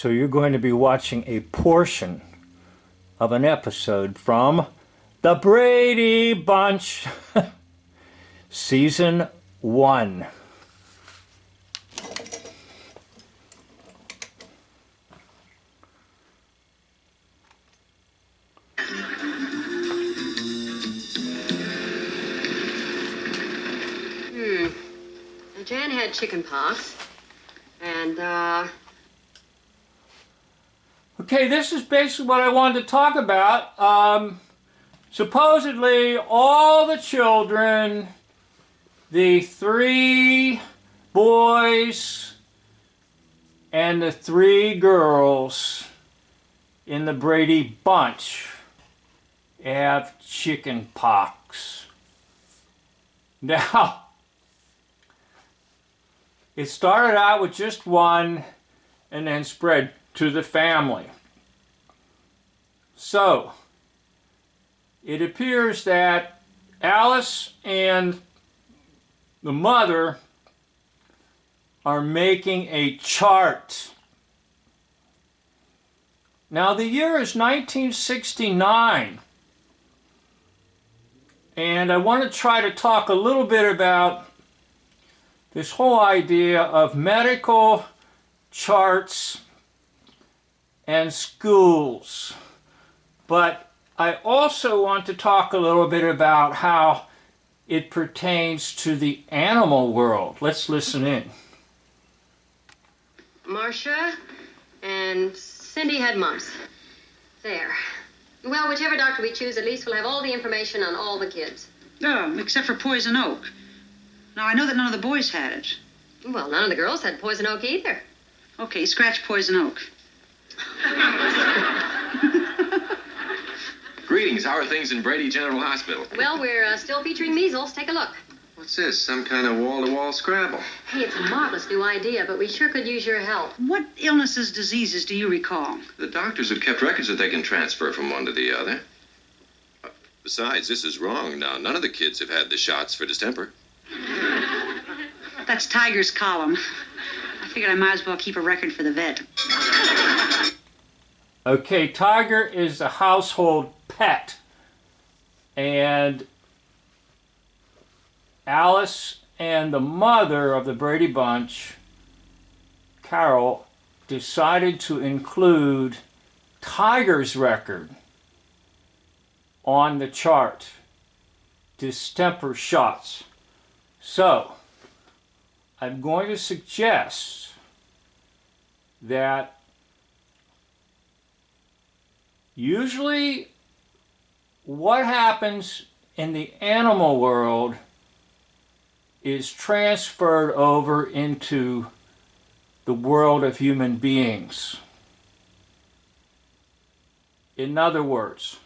So you're going to be watching a portion of an episode from the Brady Bunch, Season 1. Jan had chicken pox, and, Okay, this is basically what I wanted to talk about. Supposedly, all the children, the 3 boys and the 3 girls in the Brady Bunch have chicken pox. Now, it started out with just one and then spread to the family. So, it appears that Alice and the mother are making a chart. Now, the year is 1969, and I want to try to talk a little bit about this whole idea of medical charts and schools. But I also want to talk a little bit about how it pertains to the animal world. Let's listen in. Marcia and Cindy had mumps. There. Well, whichever doctor we choose, at least we'll have all the information on all the kids. Oh, except for poison oak. Now, I know that none of the boys had it. Well, none of the girls had poison oak either. Okay, scratch poison oak. Greetings. How are things in Brady General Hospital? Well, we're still featuring measles. Take a look. What's this? Some kind of wall-to-wall Scrabble? Hey, it's a marvelous new idea, but we sure could use your help. What illnesses, diseases do you recall? The doctors have kept records that they can transfer from one to the other. Besides, this is wrong. Now, none of the kids have had the shots for distemper. That's Tiger's column. I figured I might as well keep a record for the vet. Okay, Tiger is a household pet, and Alice and the mother of the Brady Bunch, Carol, decided to include Tiger's record on the chart, distemper shots. So, I'm going to suggest that usually what happens in the animal world is transferred over into the world of human beings. In other words,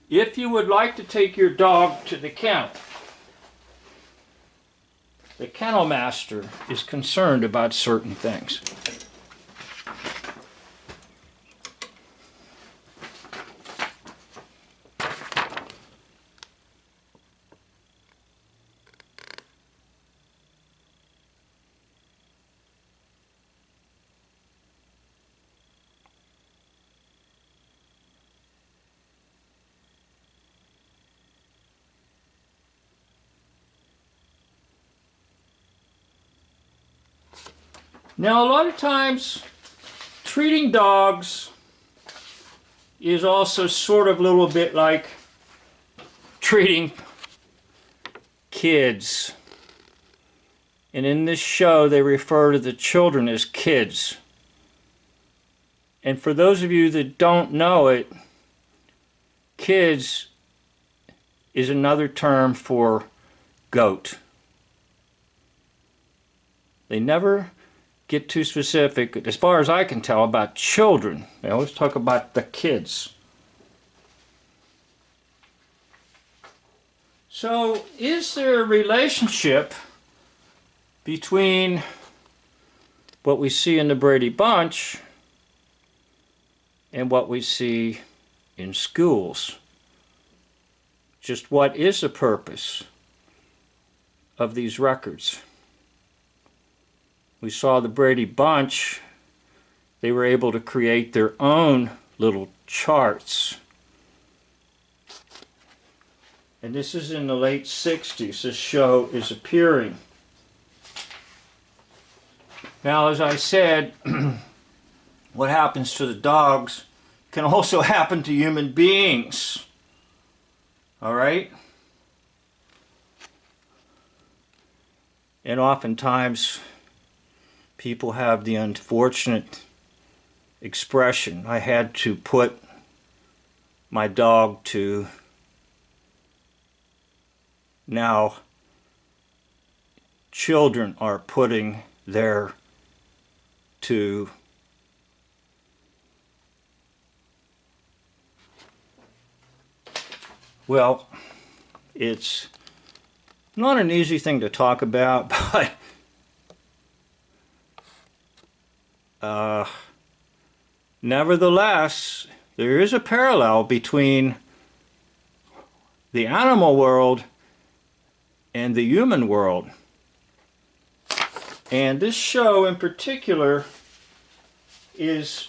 if you would like to take your dog to the kennel master is concerned about certain things. Now, a lot of times, treating dogs is also sort of a little bit like treating kids. And in this show, they refer to the children as kids. And for those of you that don't know it, kids is another term for goat. They never get too specific, as far as I can tell, about children. They always talk about the kids. So, is there a relationship between what we see in the Brady Bunch and what we see in schools? Just what is the purpose of these records? We saw the Brady Bunch they were able to create their own little charts. And this is in the late 60s. This show is appearing. Now, as I said, what happens to the dogs can also happen to human beings. All right? And oftentimes, people have the unfortunate expression, I had to put my dog to. Now, children are putting their to. Well, it's not an easy thing to talk about, but nevertheless, there is a parallel between the animal world and the human world. And this show in particular is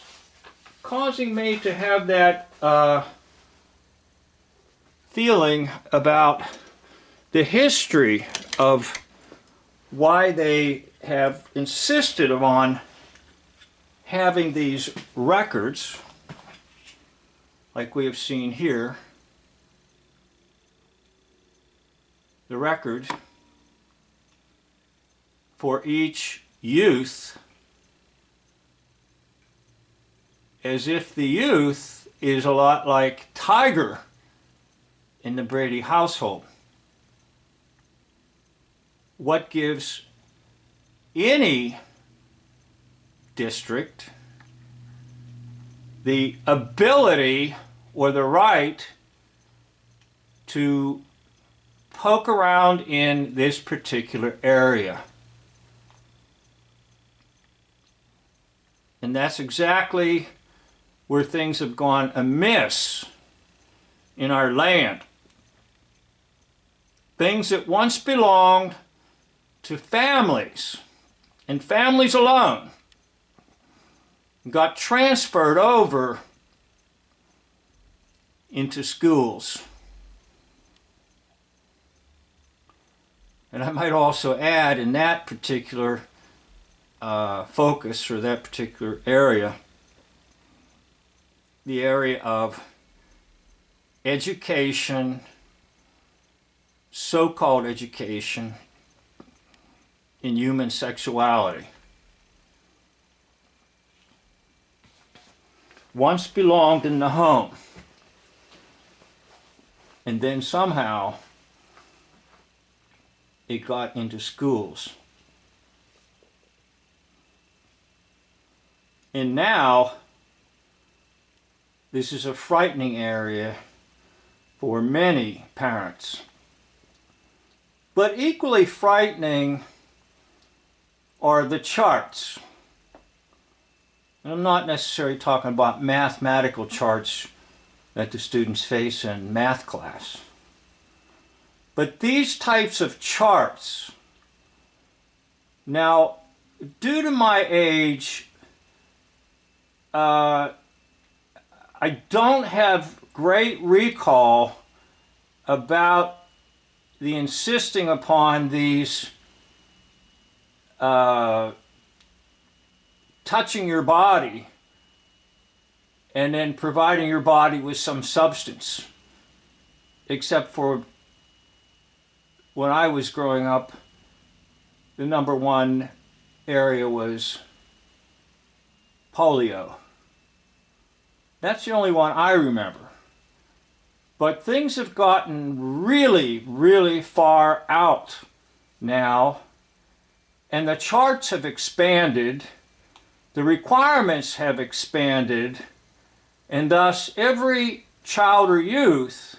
causing me to have that feeling about the history of why they have insisted on having these records, like we have seen here, the record for each youth, as if the youth is a lot like Tiger in the Brady household. What gives any district the ability or the right to poke around in this particular area? And that's exactly where things have gone amiss in our land. Things that once belonged to families, and families alone, got transferred over into schools. And I might also add, in that particular focus, or that particular area, the area of education, so-called education, in human sexuality. Once belonged in the home, and then somehow it got into schools. And now this is a frightening area for many parents. But equally frightening are the charts. And I'm not necessarily talking about mathematical charts that the students face in math class. But these types of charts, now, due to my age, I don't have great recall about the insisting upon these touching your body and then providing your body with some substance, except for when I was growing up, the number one area was polio. That's the only one I remember. But things have gotten really, really far out now, and the charts have expanded, the requirements have expanded, and thus every child or youth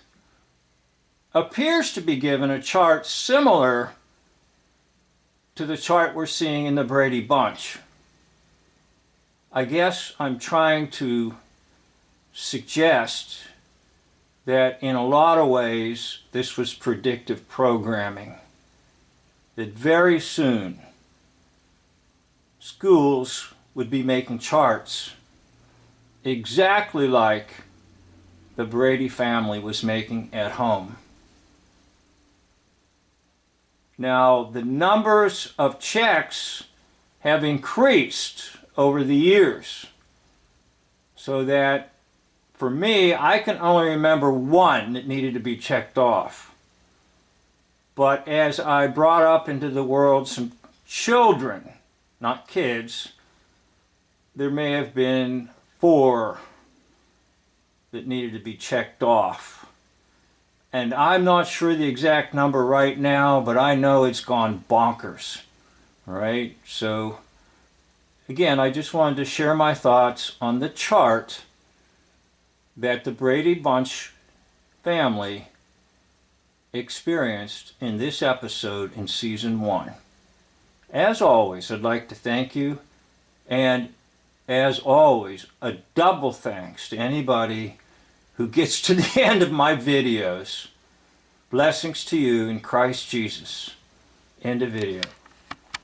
appears to be given a chart similar to the chart we're seeing in the Brady Bunch. I guess I'm trying to suggest that in a lot of ways this was predictive programming. That very soon schools would be making charts exactly like the Brady family was making at home. Now, the numbers of checks have increased over the years, so that for me, I can only remember one that needed to be checked off. But as I brought up into the world some children, not kids, there may have been 4 that needed to be checked off. And I'm not sure the exact number right now, but I know it's gone bonkers. All right, so again, I just wanted to share my thoughts on the chart that the Brady Bunch family experienced in this episode in season 1. As always, I'd like to thank you, and as always, a double thanks to anybody who gets to the end of my videos. Blessings to you in Christ Jesus. End of video.